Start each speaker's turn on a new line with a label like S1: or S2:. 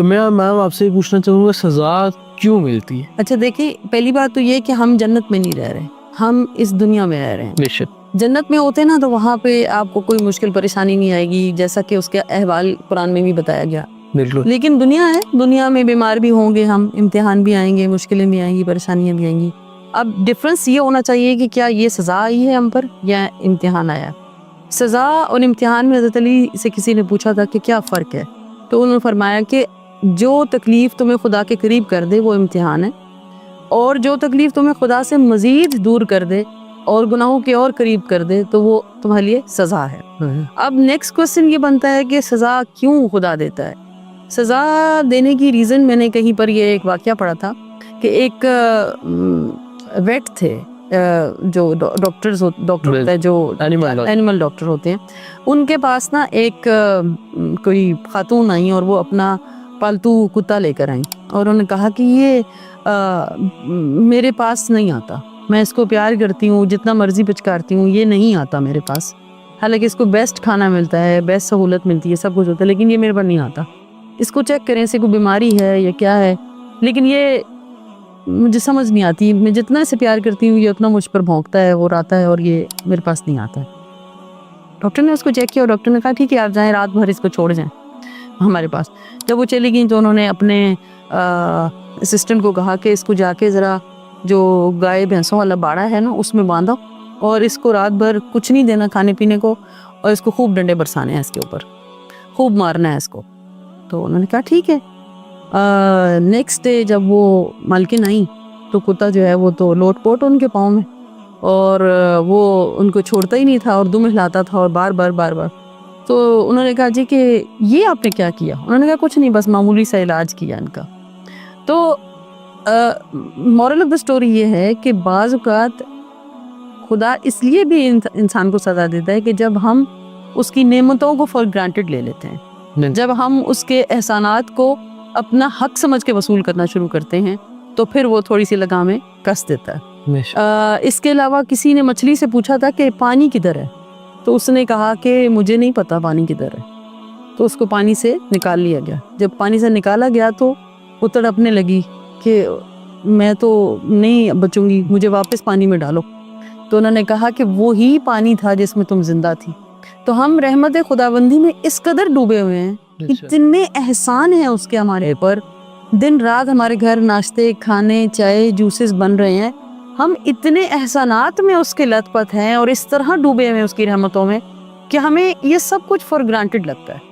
S1: تو میں میم آپ سے پوچھنا چاہوں گا سزا کیوں ملتی ہے؟
S2: اچھا دیکھیں، پہلی بات تو یہ کہ ہم جنت میں نہیں رہ رہے، ہم اس دنیا میں رہ رہے ہیں۔
S1: بے شک
S2: جنت میں ہوتے نا تو وہاں پہ آپ کو کوئی مشکل پریشانی نہیں آئے گی، جیسا کہ اس کے احوال قرآن میں بھی بتایا گیا۔
S1: بالکل،
S2: لیکن دنیا ہے، دنیا میں بیمار بھی ہوں گے ہم، امتحان بھی آئیں گے، مشکلیں بھی آئیں گی، پریشانیاں بھی آئیں گی۔ اب ڈفرنس یہ ہونا چاہیے کہ کیا یہ سزا آئی ہے ہم پر یا امتحان آیا۔ سزا اور امتحان میں حضرت علی سے کسی نے پوچھا تھا کہ کیا فرق ہے، تو انہوں نے فرمایا کہ جو تکلیف تمہیں خدا کے قریب کر دے وہ امتحان ہے، اور جو تکلیف تمہیں خدا سے مزید دور کر دے اور گناہوں کے اور قریب کر دے تو وہ تمہارے لیے سزا ہے۔ اب نیکسٹ کوسچن یہ بنتا ہے کہ سزا کیوں خدا دیتا ہے؟ سزا دینے کی ریزن میں نے کہیں پر یہ ایک واقعہ پڑھا تھا کہ ایک ویٹ تھے، جو ڈاکٹر ہوتا ہے، جو اینیمل ڈاکٹر ہوتے ہیں، ان کے پاس نا ایک کوئی خاتون آئی اور وہ اپنا پالتو کتا لے کر آئیں اور انہوں نے کہا کہ یہ میرے پاس نہیں آتا، میں اس کو پیار کرتی ہوں، جتنا مرضی پچکارتی ہوں، یہ نہیں آتا میرے پاس، حالانکہ اس کو بیسٹ کھانا ملتا ہے، بیسٹ سہولت ملتی ہے، سب کچھ ہوتا ہے، لیکن یہ میرے پر نہیں آتا، اس کو چیک کریں، اسے کوئی بیماری ہے یا کیا ہے، لیکن یہ مجھے سمجھ نہیں آتی، میں جتنا اسے پیار کرتی ہوں یہ اتنا مجھ پر بھونکتا ہے اور آتا ہے اور یہ میرے پاس نہیں آتا ہے۔ ڈاکٹر نے اس کو چیک کیا اور ڈاکٹر نے کہا ٹھیک ہے آپ جائیں، رات بھر اس کو چھوڑ جائیں ہمارے پاس۔ جب وہ چلی گئیں تو انہوں نے اپنے اسسٹنٹ کو کہا کہ اس کو جا کے ذرا جو گائے بھینسوں والا باڑا ہے نا اس میں باندھو اور اس کو رات بھر کچھ نہیں دینا کھانے پینے کو، اور اس کو خوب ڈنڈے برسانے ہیں، اس کے اوپر خوب مارنا ہے اس کو۔ تو انہوں نے کہا ٹھیک ہے۔ نیکسٹ ڈے جب وہ مالکن آئیں تو کتا جو ہے وہ تو لوٹ پوٹ ان کے پاؤں میں، اور وہ ان کو چھوڑتا ہی نہیں تھا اور دم ہلاتا تھا اور بار بار۔ تو انہوں نے کہا جی کہ یہ آپ نے کیا کیا؟ انہوں نے کہا کچھ نہیں، بس معمولی سا علاج کیا ان کا۔ تو مورل آف دا اسٹوری یہ ہے کہ بعض اوقات خدا اس لیے بھی انسان کو سزا دیتا ہے کہ جب ہم اس کی نعمتوں کو فار گرانٹیڈ لے لیتے ہیں، جب ہم اس کے احسانات کو اپنا حق سمجھ کے وصول کرنا شروع کرتے ہیں تو پھر وہ تھوڑی سی لگامیں کس دیتا ہے۔ اس کے علاوہ کسی نے مچھلی سے پوچھا تھا کہ پانی کدھر ہے، تو اس نے کہا کہ مجھے نہیں پتا پانی کدھر ہے، تو اس کو پانی سے نکال لیا گیا۔ جب پانی سے نکالا گیا تو وہ تڑپنے لگی کہ میں تو نہیں بچوں گی، مجھے واپس پانی میں ڈالو۔ تو انہوں نے کہا کہ وہی پانی تھا جس میں تم زندہ تھی۔ تو ہم رحمت خداوندی میں اس قدر ڈوبے ہوئے ہیں، اتنے احسان ہیں اس کے ہمارے پر، دن رات ہمارے گھر ناشتے کھانے چائے جوسز بن رہے ہیں، ہم اتنے احسانات میں اس کے لت پت ہیں اور اس طرح ڈوبے ہوئے اس کی رحمتوں میں کہ ہمیں یہ سب کچھ فار گرانٹیڈ لگتا ہے۔